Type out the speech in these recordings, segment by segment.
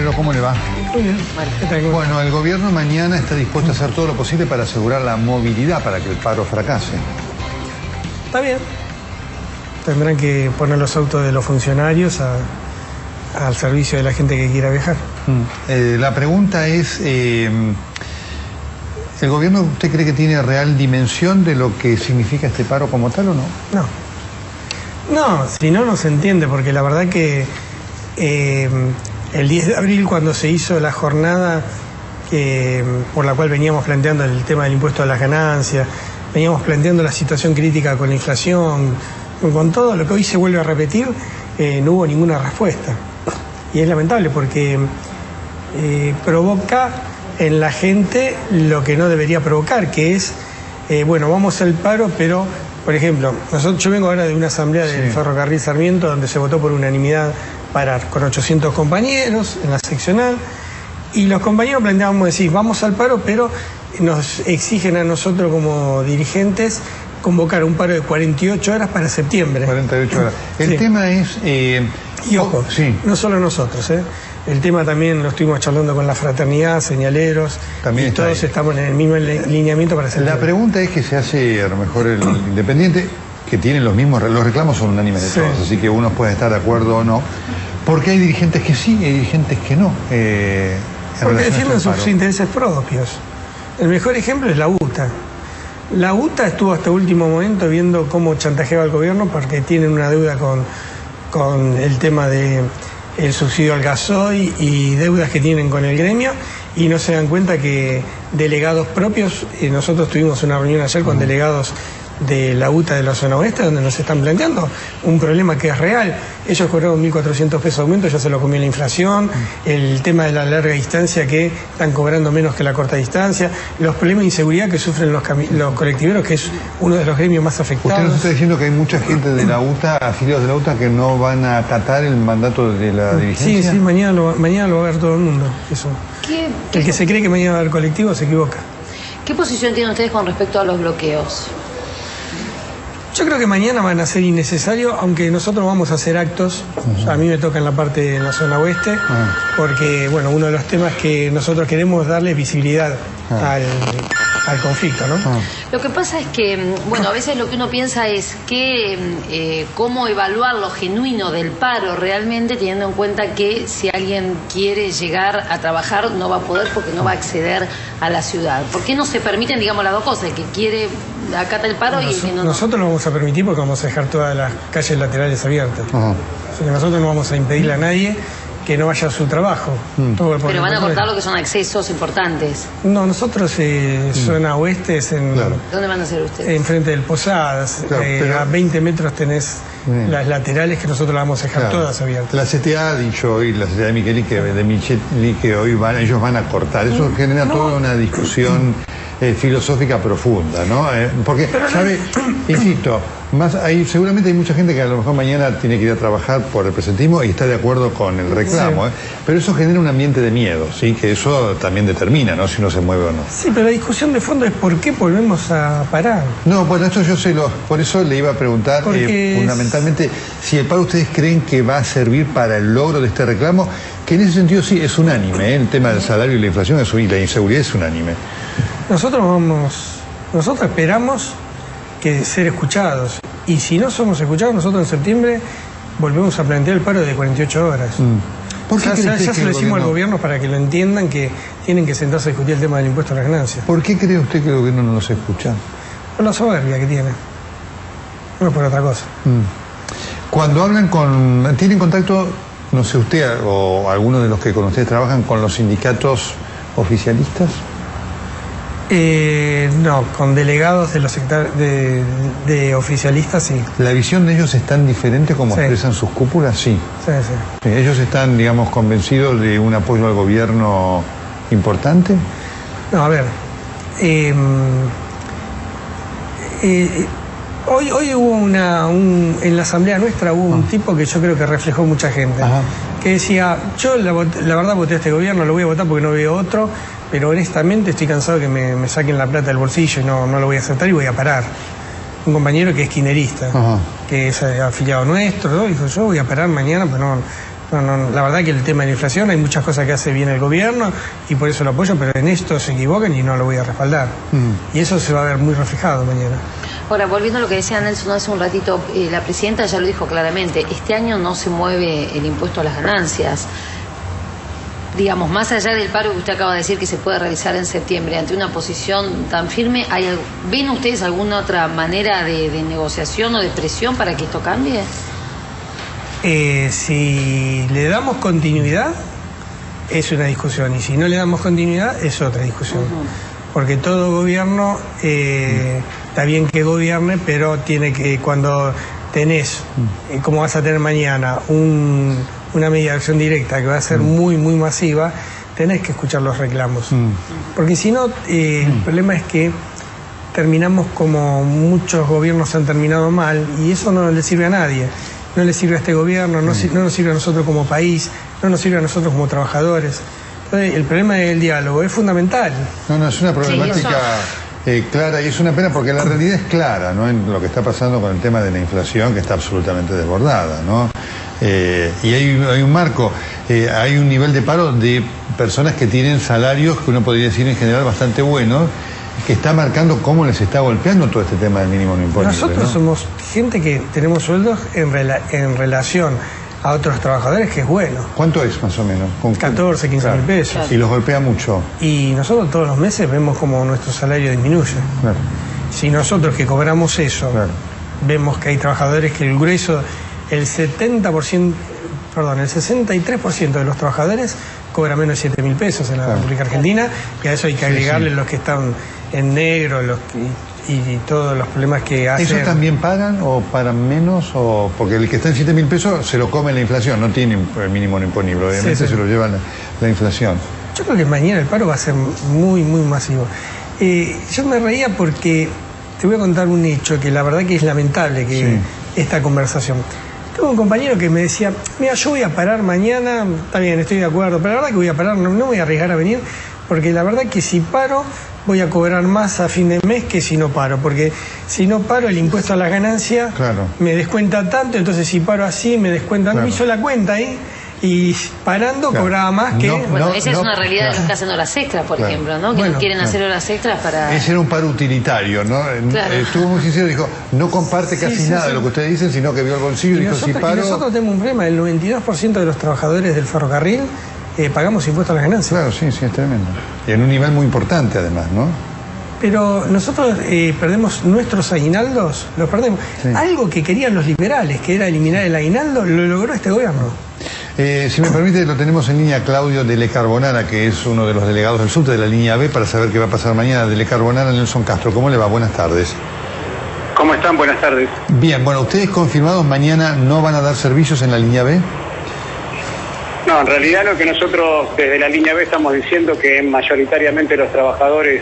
Obrero, ¿cómo le va? Muy bien. Bueno, el gobierno mañana está dispuesto a hacer todo lo posible para asegurar la movilidad para que el paro fracase. Está bien. Tendrán que poner los autos de los funcionarios al servicio de la gente que quiera viajar. La pregunta es, ¿el gobierno usted cree que tiene real dimensión de lo que significa este paro como tal o no? No, si no, no se entiende, porque la verdad que el 10 de abril, cuando se hizo la jornada por la cual veníamos planteando el tema del impuesto a las ganancias, veníamos planteando la situación crítica con la inflación, con todo lo que hoy se vuelve a repetir, no hubo ninguna respuesta. Y es lamentable porque provoca en la gente lo que no debería provocar, que es, bueno, vamos al paro, pero, por ejemplo, yo vengo ahora de una asamblea del Ferrocarril Sarmiento donde se votó por unanimidad parar, con 800 compañeros en la seccional, y los compañeros planteábamos decir, vamos al paro, pero nos exigen a nosotros como dirigentes convocar un paro de 48 horas para septiembre. 48 horas. El tema es... y ojo, no solo nosotros, el tema también lo estuvimos charlando con la fraternidad, señaleros, también y todos estamos en el mismo lineamiento para hacer. La pregunta es que se hace a lo mejor el Independiente, que tienen los mismos, los reclamos son unánimes de todos, así que unos pueden estar de acuerdo o no, porque hay dirigentes que sí y hay dirigentes que no. Porque defienden sus intereses propios. El mejor ejemplo es la UTA. La UTA estuvo hasta último momento viendo cómo chantajeaba al gobierno porque tienen una deuda con el tema del subsidio al gasoil y deudas que tienen con el gremio, y no se dan cuenta que delegados propios, nosotros tuvimos una reunión ayer con delegados de la UTA de la zona oeste, donde nos están planteando un problema que es real. Ellos cobraron 1.400 pesos de aumento, ya se lo comió la inflación, el tema de la larga distancia, que están cobrando menos que la corta distancia, los problemas de inseguridad que sufren los colectiveros, que es uno de los gremios más afectados. Usted nos está diciendo que hay mucha gente de la UTA, afiliados de la UTA, que no van a acatar el mandato de la dirigencia. Sí, mañana lo va a ver todo el mundo. Eso. El que se cree que mañana va a haber colectivo se equivoca. ¿Qué posición tienen ustedes con respecto a los bloqueos? Yo creo que mañana van a ser innecesarios, aunque nosotros vamos a hacer actos. A mí me toca en la parte en la zona oeste, porque bueno, uno de los temas que nosotros queremos es darle visibilidad al conflicto, ¿no? Lo que pasa es que, bueno, a veces lo que uno piensa es que cómo evaluar lo genuino del paro realmente, teniendo en cuenta que si alguien quiere llegar a trabajar no va a poder porque no va a acceder a la ciudad. ¿Por qué no se permiten, digamos, las dos cosas? El que quiere acata el paro y el que no. Nosotros lo vamos a permitir porque vamos a dejar todas las calles laterales abiertas. Así que nosotros no vamos a impedirle a nadie que no vaya a su trabajo. Pero van a cortar lo que son accesos importantes. No, nosotros zona oeste es en... ¿Dónde van a hacer ustedes? Enfrente del Posadas. Pero a 20 metros tenés las laterales que nosotros las vamos a dejar todas abiertas. La CTA ha dicho hoy, la CTA de Micheli, que hoy ellos van a cortar. Eso genera toda una discusión filosófica profunda, ¿no? Porque, ¿sabe? Insisto, seguramente hay mucha gente que a lo mejor mañana tiene que ir a trabajar por el presentismo y está de acuerdo con el reclamo, pero eso genera un ambiente de miedo, ¿sí? Que eso también determina, ¿no? Si uno se mueve o no. Sí, pero la discusión de fondo es por qué volvemos a parar. No, bueno, esto yo sé, por eso le iba a preguntar fundamentalmente si el paro ustedes creen que va a servir para el logro de este reclamo, que en ese sentido sí es unánime, el tema del salario y la inflación y la inseguridad es unánime. Nosotros esperamos que ser escuchados, y si no somos escuchados, nosotros en septiembre volvemos a plantear el paro de 48 horas. Ya se lo decimos al gobierno para que lo entiendan, que tienen que sentarse a discutir el tema del impuesto a las ganancias. ¿Por qué cree usted que el gobierno no nos escucha? Por la soberbia que tiene, no por otra cosa. Cuando hablan ¿tienen contacto, no sé usted o algunos de los que con ustedes trabajan, con los sindicatos oficialistas? No, con delegados de los sectores de oficialistas, sí. ¿La visión de ellos es tan diferente como expresan sus cúpulas? Sí. Sí. ¿Ellos están, digamos, convencidos de un apoyo al gobierno importante? No, a ver. Hoy hubo en la asamblea nuestra hubo un tipo que yo creo que reflejó mucha gente. Que decía, yo la verdad voté a este gobierno, lo voy a votar porque no veo otro, pero honestamente estoy cansado que me saquen la plata del bolsillo y no lo voy a aceptar y voy a parar. Un compañero que es kirchnerista, que es afiliado nuestro, ¿no? Dijo, yo voy a parar mañana, pero no No, la verdad que el tema de la inflación, hay muchas cosas que hace bien el gobierno y por eso lo apoyo, pero en esto se equivocan y no lo voy a respaldar. Y eso se va a ver muy reflejado mañana. Ahora, volviendo a lo que decía Nelson hace un ratito, la presidenta ya lo dijo claramente, este año no se mueve el impuesto a las ganancias. Digamos, más allá del paro que usted acaba de decir que se puede realizar en septiembre, ante una posición tan firme, ¿ven ustedes alguna otra manera de negociación o de presión para que esto cambie? Si le damos continuidad, es una discusión, y si no le damos continuidad, es otra discusión. Porque todo gobierno, está bien que gobierne, pero tiene que, cuando tenés, como vas a tener mañana, una medida de acción directa que va a ser muy, muy masiva, tenés que escuchar los reclamos. Porque si no, el problema es que terminamos como muchos gobiernos han terminado mal, y eso no le sirve a nadie. No le sirve a este gobierno, no nos sirve a nosotros como país, no nos sirve a nosotros como trabajadores. Entonces, el problema del diálogo es fundamental. No, es una problemática clara, y es una pena porque la realidad es clara, ¿no? En lo que está pasando con el tema de la inflación, que está absolutamente desbordada, ¿no? Y hay un marco, hay un nivel de paro de personas que tienen salarios que uno podría decir en general bastante buenos, que está marcando cómo les está golpeando todo este tema del mínimo no imponible. Nosotros somos gente que tenemos sueldos en relación a otros trabajadores, que es bueno. ¿Cuánto es más o menos? 14, 15 mil pesos. Y los golpea mucho. Y nosotros todos los meses vemos como nuestro salario disminuye. Claro. Si nosotros que cobramos eso, vemos que hay trabajadores que el grueso, el 63% de los trabajadores cobra menos de 7 mil pesos en la República Argentina, y a eso hay que agregarle los que están en negro, y todos los problemas que hacen. ¿Esos también pagan o pagan menos? O porque el que está en 7 mil pesos se lo come la inflación, no tiene el mínimo no imponible, obviamente se lo lleva la inflación. Yo creo que mañana el paro va a ser muy, muy masivo. Yo me reía porque te voy a contar un hecho que la verdad que es lamentable que esta conversación. Tengo un compañero que me decía, mira, yo voy a parar mañana, está bien, estoy de acuerdo, pero la verdad que voy a parar, no voy a arriesgar a venir, porque la verdad que si paro voy a cobrar más a fin de mes que si no paro, porque si no paro el impuesto a las ganancias me descuenta tanto, entonces si paro así me descuentan, me hizo la cuenta ahí, y parando cobraba más que... esa es una realidad de los que hacen horas extras, por ejemplo, ¿no? Que no quieren hacer horas extras para... Ese era un paro utilitario, ¿no? Estuvo muy sincero, dijo, no comparte casi nada de lo que ustedes dicen, sino que vio el bolsillo y dijo, si paro... Nosotros tenemos un problema, el 92% de los trabajadores del ferrocarril pagamos impuestos a las ganancias. Claro, sí, es tremendo. Y en un nivel muy importante, además, ¿no? Pero nosotros perdemos nuestros aguinaldos, los perdemos. Algo que querían los liberales, que era eliminar el aguinaldo, lo logró este gobierno. Si me permite, lo tenemos en línea Claudio de Le Carbonara, que es uno de los delegados del subte de la línea B, para saber qué va a pasar mañana. De Le Carbonara, Nelson Castro, ¿cómo le va? Buenas tardes. ¿Cómo están? Buenas tardes. Bien, bueno, ¿ustedes confirmados mañana no van a dar servicios en la línea B? No, en realidad lo que nosotros desde la línea B estamos diciendo que mayoritariamente los trabajadores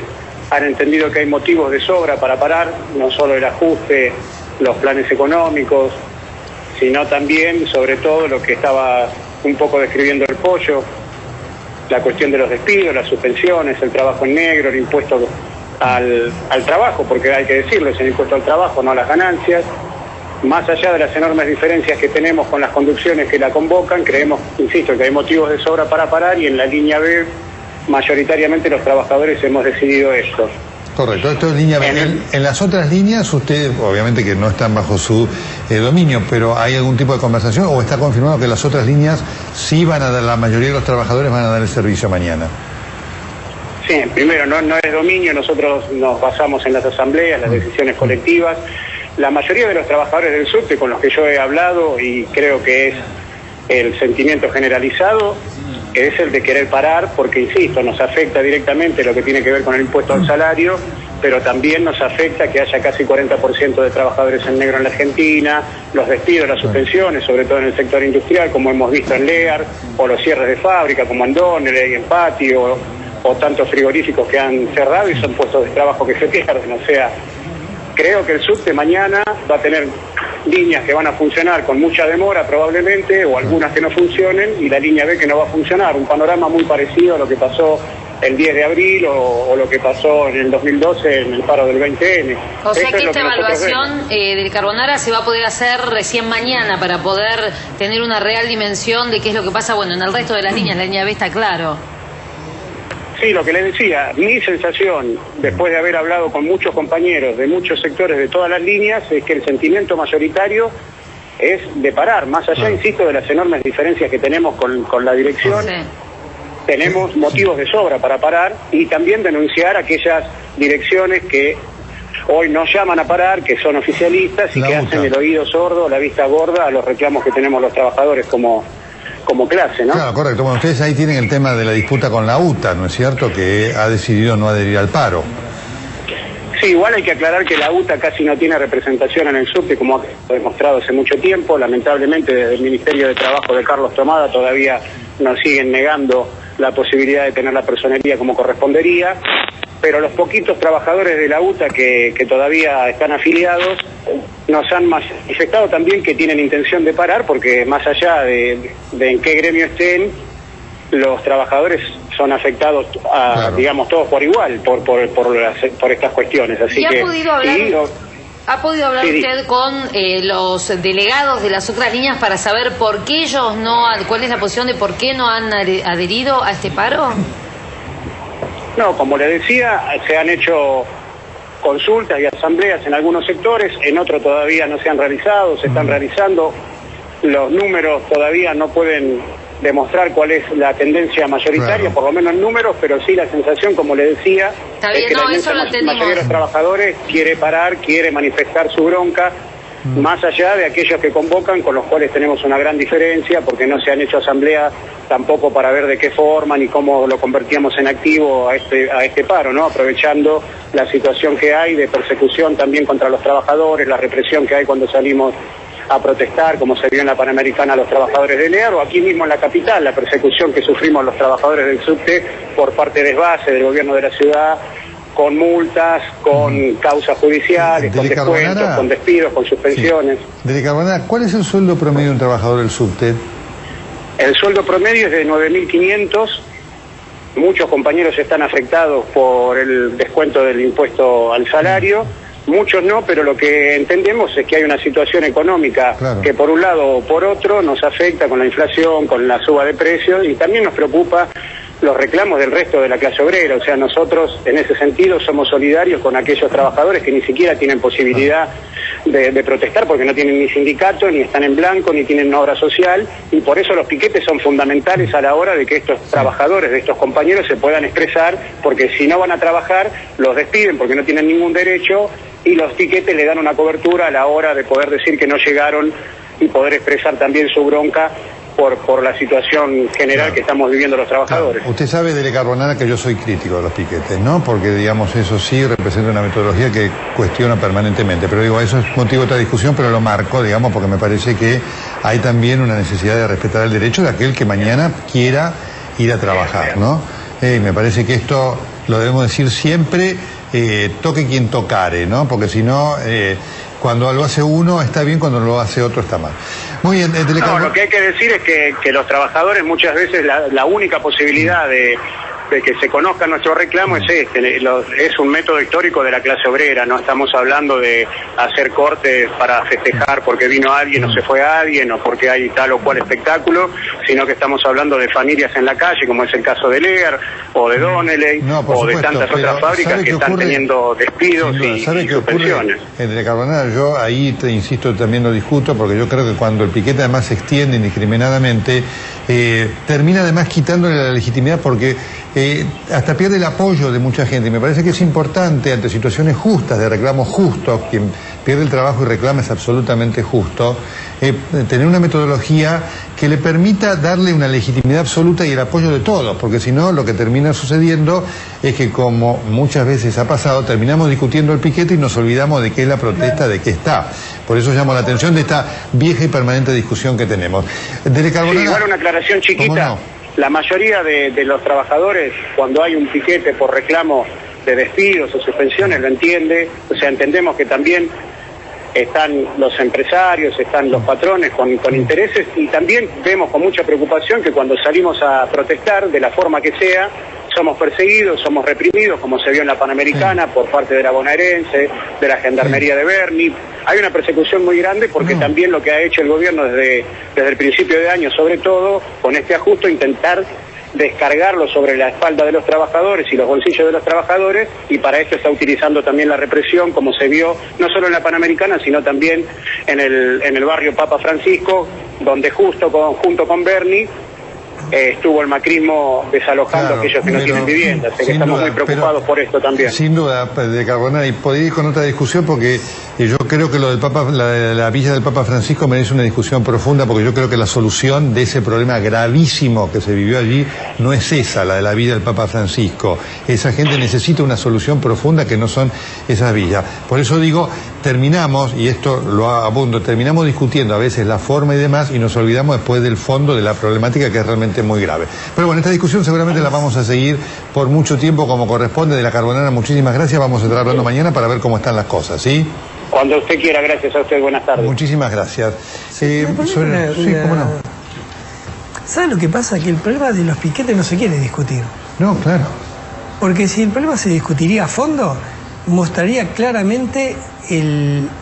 han entendido que hay motivos de sobra para parar, no solo el ajuste, los planes económicos, sino también, sobre todo, lo que estaba un poco describiendo el Pollo, la cuestión de los despidos, las suspensiones, el trabajo en negro, el impuesto al trabajo, porque hay que decirlo, es el impuesto al trabajo, no a las ganancias. Más allá de las enormes diferencias que tenemos con las conducciones que la convocan, creemos, insisto, que hay motivos de sobra para parar, y en la línea B mayoritariamente los trabajadores hemos decidido esto. Correcto, esto es línea B. En las otras líneas, ustedes, obviamente que no están bajo su dominio, pero ¿hay algún tipo de conversación o está confirmado que las otras líneas sí van a dar, la mayoría de los trabajadores van a dar el servicio mañana? Sí, primero, no es dominio, nosotros nos basamos en las asambleas, las decisiones colectivas. La mayoría de los trabajadores del subte con los que yo he hablado, y creo que es el sentimiento generalizado, es el de querer parar, porque, insisto, nos afecta directamente lo que tiene que ver con el impuesto al salario, pero también nos afecta que haya casi 40% de trabajadores en negro en la Argentina, los despidos, las suspensiones, sobre todo en el sector industrial, como hemos visto en Lear, o los cierres de fábrica, como en Donner, en Patio, o tantos frigoríficos que han cerrado y son puestos de trabajo que se pierden. O sea, creo que el subte mañana va a tener líneas que van a funcionar con mucha demora probablemente, o algunas que no funcionen, y la línea B que no va a funcionar. Un panorama muy parecido a lo que pasó el 10 de abril o lo que pasó en el 2012 en el paro del 20N. O sea que esta evaluación del Carbonara se va a poder hacer recién mañana para poder tener una real dimensión de qué es lo que pasa, bueno, en el resto de las líneas. La línea B está claro. Sí, lo que les decía, mi sensación, después de haber hablado con muchos compañeros de muchos sectores de todas las líneas, es que el sentimiento mayoritario es de parar, más allá, insisto, de las enormes diferencias que tenemos con la dirección. Sí. Tenemos motivos de sobra para parar y también denunciar aquellas direcciones que hoy no llaman a parar, que son oficialistas y que hacen el oído sordo, la vista gorda a los reclamos que tenemos los trabajadores como clase, ¿no? Claro, correcto. Bueno, ustedes ahí tienen el tema de la disputa con la UTA, ¿no es cierto?, que ha decidido no adherir al paro. Sí, igual hay que aclarar que la UTA casi no tiene representación en el subte, como ha demostrado hace mucho tiempo. Lamentablemente, desde el Ministerio de Trabajo de Carlos Tomada todavía nos siguen negando la posibilidad de tener la personería como correspondería, pero los poquitos trabajadores de la UTA que todavía están afiliados nos han manifestado también que tienen intención de parar, porque más allá de en qué gremio estén, los trabajadores son afectados, claro, digamos, todos por igual, por estas cuestiones. Así que ¿ha podido hablar usted con los delegados de las otras líneas para saber por qué ellos cuál es la posición de por qué no han adherido a este paro? No, como le decía, se han hecho consultas y asambleas en algunos sectores, en otros todavía no se han realizado, se están realizando. Los números todavía no pueden demostrar cuál es la tendencia mayoritaria, claro, por lo menos en números, pero sí la sensación, como le decía, es que la mayoría de los trabajadores quiere parar, quiere manifestar su bronca, más allá de aquellos que convocan, con los cuales tenemos una gran diferencia, porque no se han hecho asambleas tampoco para ver de qué forma ni cómo lo convertíamos en activo a este paro, ¿no? Aprovechando la situación que hay de persecución también contra los trabajadores, la represión que hay cuando salimos a protestar, como se vio en la Panamericana a los trabajadores de NEAR, o aquí mismo en la capital, la persecución que sufrimos los trabajadores del subte por parte de base del gobierno de la ciudad, con multas, con causas judiciales, con descuentos, con despidos, con suspensiones. Sí. De Carbonara, ¿cuál es el sueldo promedio de un trabajador del subte? El sueldo promedio es de 9.500. Muchos compañeros están afectados por el descuento del impuesto al salario. Muchos no, pero lo que entendemos es que hay una situación económica, claro, que por un lado o por otro nos afecta con la inflación, con la suba de precios, y también nos preocupa los reclamos del resto de la clase obrera. O sea, nosotros en ese sentido somos solidarios con aquellos trabajadores que ni siquiera tienen posibilidad de protestar, porque no tienen ni sindicato, ni están en blanco, ni tienen obra social, y por eso los piquetes son fundamentales a la hora de que estos trabajadores, de estos compañeros, se puedan expresar, porque si no van a trabajar, los despiden porque no tienen ningún derecho, y los piquetes le dan una cobertura a la hora de poder decir que no llegaron y poder expresar también su bronca por la situación general, claro, que estamos viviendo los trabajadores. Claro. Usted sabe, de Carbonara, que yo soy crítico de los piquetes, ¿no? Porque, digamos, eso sí representa una metodología que cuestiona permanentemente. Pero digo, eso es motivo de otra discusión, pero lo marco, digamos, porque me parece que hay también una necesidad de respetar el derecho de aquel que mañana quiera ir a trabajar, ¿no? Me parece que esto lo debemos decir siempre, toque quien tocare, ¿no? Porque si no, cuando lo hace uno está bien, cuando lo hace otro está mal. Muy bien, no, lo que hay que decir es que los trabajadores muchas veces la única posibilidad de que se conozca nuestro reclamo es es un método histórico de la clase obrera. No estamos hablando de hacer cortes para festejar porque vino alguien o se fue alguien o porque hay tal o cual espectáculo, sino que estamos hablando de familias en la calle, como es el caso de Lear o de Donnelley, o de tantas otras fábricas que están teniendo despidos y suspensiones. Entre Carbonara, yo ahí insisto, también lo discuto, porque yo creo que cuando el piquete además se extiende indiscriminadamente, termina además quitándole la legitimidad, porque hasta pierde el apoyo de mucha gente. Y me parece que es importante, ante situaciones justas, de reclamos justos, quien pierde el trabajo y reclama es absolutamente justo, tener una metodología que le permita darle una legitimidad absoluta y el apoyo de todos, porque si no, lo que termina sucediendo es que, como muchas veces ha pasado, terminamos discutiendo el piquete y nos olvidamos de qué es la protesta, de qué está. Por eso llamo la atención de esta vieja y permanente discusión que tenemos. Sí, igual una aclaración chiquita. No? La mayoría de los trabajadores, cuando hay un piquete por reclamo de despidos o suspensiones, lo entiende. O sea, entendemos que también están los empresarios, están los patrones con intereses, y también vemos con mucha preocupación que cuando salimos a protestar, de la forma que sea, somos perseguidos, somos reprimidos, como se vio en la Panamericana, por parte de la bonaerense, de la Gendarmería de Berni. Hay una persecución muy grande porque también lo que ha hecho el gobierno desde el principio de año, sobre todo con este ajuste, intentar descargarlo sobre la espalda de los trabajadores y los bolsillos de los trabajadores, y para esto está utilizando también la represión, como se vio no solo en la Panamericana, sino también en el barrio Papa Francisco, donde junto con Berni estuvo el macrismo desalojando a aquellos que no tienen vivienda. Así que estamos muy preocupados por esto también. Sin duda, de Carbonara, y podría ir con otra discusión, porque yo creo que lo del Papa, la villa del Papa Francisco merece una discusión profunda, porque yo creo que la solución de ese problema gravísimo que se vivió allí no es esa, la de la villa del Papa Francisco. Esa gente necesita una solución profunda que no son esas villas. Por eso digo, terminamos, y esto lo abundo, terminamos discutiendo a veces la forma y demás, y nos olvidamos después del fondo de la problemática, que es realmente muy grave. Pero bueno, esta discusión seguramente la vamos a seguir por mucho tiempo como corresponde. De la Carbonara, muchísimas gracias. Vamos a estar hablando mañana para ver cómo están las cosas, ¿sí? Cuando usted quiera, gracias a usted, buenas tardes. Muchísimas gracias. ¿Cómo no? ¿Sabe lo que pasa? Que el problema de los piquetes no se quiere discutir. No, claro. Porque si el problema se discutiría a fondo, mostraría claramente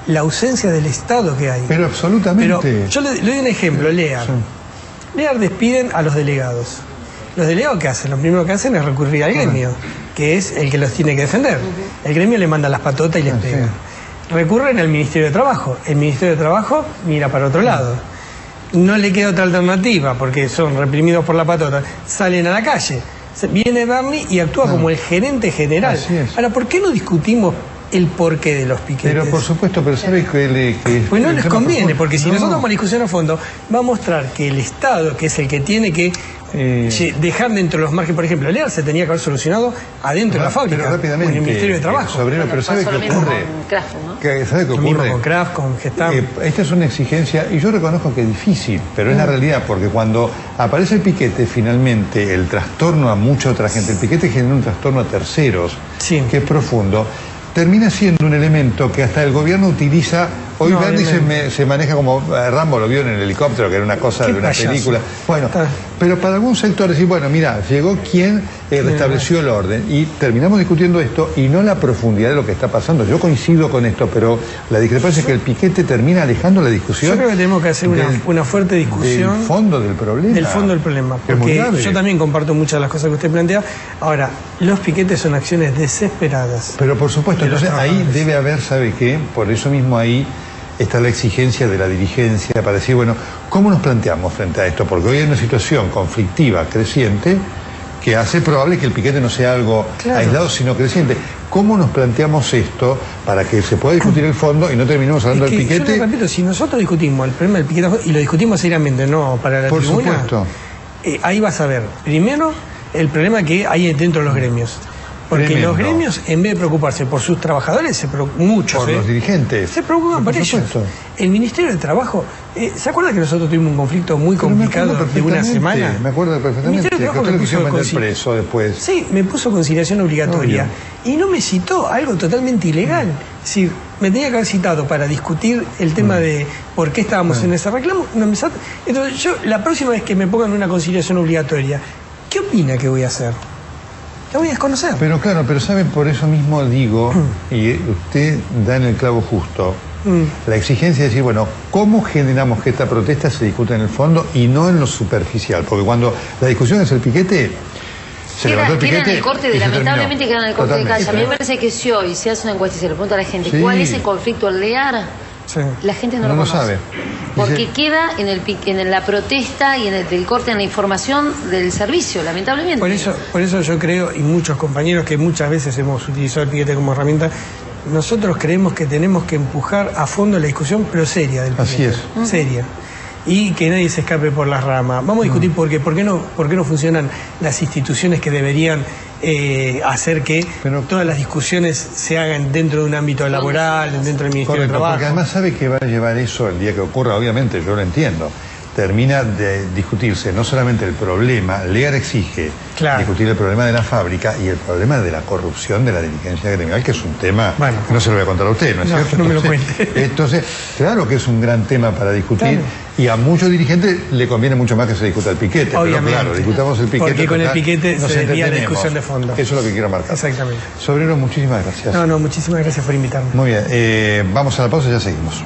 la ausencia del Estado que hay. Pero absolutamente. Pero yo le doy un ejemplo, LEAR. Sí. LEAR despiden a los delegados. ¿Los delegados qué hacen? Lo primero que hacen es recurrir al gremio, que es el que los tiene que defender. El gremio le manda las patotas y les pega. Recurren al Ministerio de Trabajo. El Ministerio de Trabajo mira para otro lado. No le queda otra alternativa, porque son reprimidos por la patota. Salen a la calle. Viene Berni y actúa como el gerente general. Ahora, ¿por qué no discutimos el porqué de los piquetes? Pero por supuesto, pero ¿sabes que pues no les conviene, porque si nosotros vamos a la discusión a fondo, va a mostrar que el Estado, que es el que tiene que dejar dentro de los márgenes, por ejemplo, LEAR se tenía que haber solucionado adentro de la fábrica, rápidamente, en el Ministerio de Trabajo. Pero ¿sabe qué ocurre? ¿Sabe qué ocurre? Con Kraft, con Gestam. Esta es una exigencia, y yo reconozco que es difícil, pero es la realidad, porque cuando aparece el piquete, finalmente el trastorno a mucha otra gente, el piquete genera un trastorno a terceros, que es profundo, termina siendo un elemento que hasta el gobierno utiliza. Hoy Berni se maneja como Rambo lo vio en el helicóptero, que era una cosa de una película. Bueno, pero para algún sector decir, bueno, mira, llegó quien restableció el orden, y terminamos discutiendo esto y no la profundidad de lo que está pasando. Yo coincido con esto, pero la discrepancia es que el piquete termina alejando la discusión. Yo creo que tenemos que hacer una fuerte discusión del fondo del problema. Del fondo del problema, porque yo también comparto muchas de las cosas que usted plantea. Ahora, los piquetes son acciones desesperadas. Pero por supuesto, entonces ahí debe haber, ¿sabe qué? Por eso mismo ahí está la exigencia de la dirigencia para decir, bueno, ¿cómo nos planteamos frente a esto? Porque hoy hay una situación conflictiva creciente que hace probable que el piquete no sea algo aislado, sino creciente. ¿Cómo nos planteamos esto para que se pueda discutir el fondo y no terminemos hablando del piquete? Yo repito, si nosotros discutimos el problema del piquete, y lo discutimos seriamente, no para la tribuna, por supuesto. Ahí vas a ver, primero, el problema que hay dentro de los gremios. Porque los gremios, en vez de preocuparse por sus trabajadores, muchos, por los dirigentes, se preocupan por ellos. El Ministerio de Trabajo, ¿se acuerda que nosotros tuvimos un conflicto muy complicado de una semana? Me acuerdo perfectamente. El Ministerio de Trabajo me puso meter preso después. Sí, me puso conciliación obligatoria. Y no me citó algo totalmente ilegal. Es decir, me tenía que haber citado para discutir el tema de por qué estábamos en ese reclamo. Entonces yo, la próxima vez que me pongan una conciliación obligatoria, ¿qué opina que voy a hacer? La voy a desconocer. Pero claro, pero ¿saben? Por eso mismo digo, y usted da en el clavo justo, la exigencia de decir, bueno, ¿cómo generamos que esta protesta se discuta en el fondo y no en lo superficial? Porque cuando la discusión es el piquete, queda en el corte lamentablemente queda en el corte de calle. A mí me parece que si hoy se hace una encuesta y se le pregunta a la gente cuál es el conflicto al LEAR, la gente no lo conoce. Sabe. Porque queda en la protesta y en el corte en la información del servicio, lamentablemente. Por eso yo creo, y muchos compañeros que muchas veces hemos utilizado el piquete como herramienta, nosotros creemos que tenemos que empujar a fondo la discusión, pero seria del piquete. Así es. Seria. Y que nadie se escape por las ramas. Vamos a discutir por qué no funcionan las instituciones que deberían hacer que todas las discusiones se hagan dentro de un ámbito laboral, dentro del Ministerio de Trabajo. Porque además sabe que va a llevar eso el día que ocurra, obviamente, yo lo entiendo. termina de discutirse no solamente el problema, Lear exige discutir el problema de la fábrica y el problema de la corrupción de la dirigencia gremial, que es un tema, que no se lo voy a contar a usted, ¿no es cierto? No me lo cuente. Entonces, claro que es un gran tema para discutir, y a muchos dirigentes le conviene mucho más que se discuta el piquete. Obviamente. Pero claro, discutamos el piquete. Porque con el piquete nos sería la discusión de fondo. Eso es lo que quiero marcar. Exactamente. Sobrino, muchísimas gracias. No, muchísimas gracias por invitarme. Muy bien, vamos a la pausa y ya seguimos.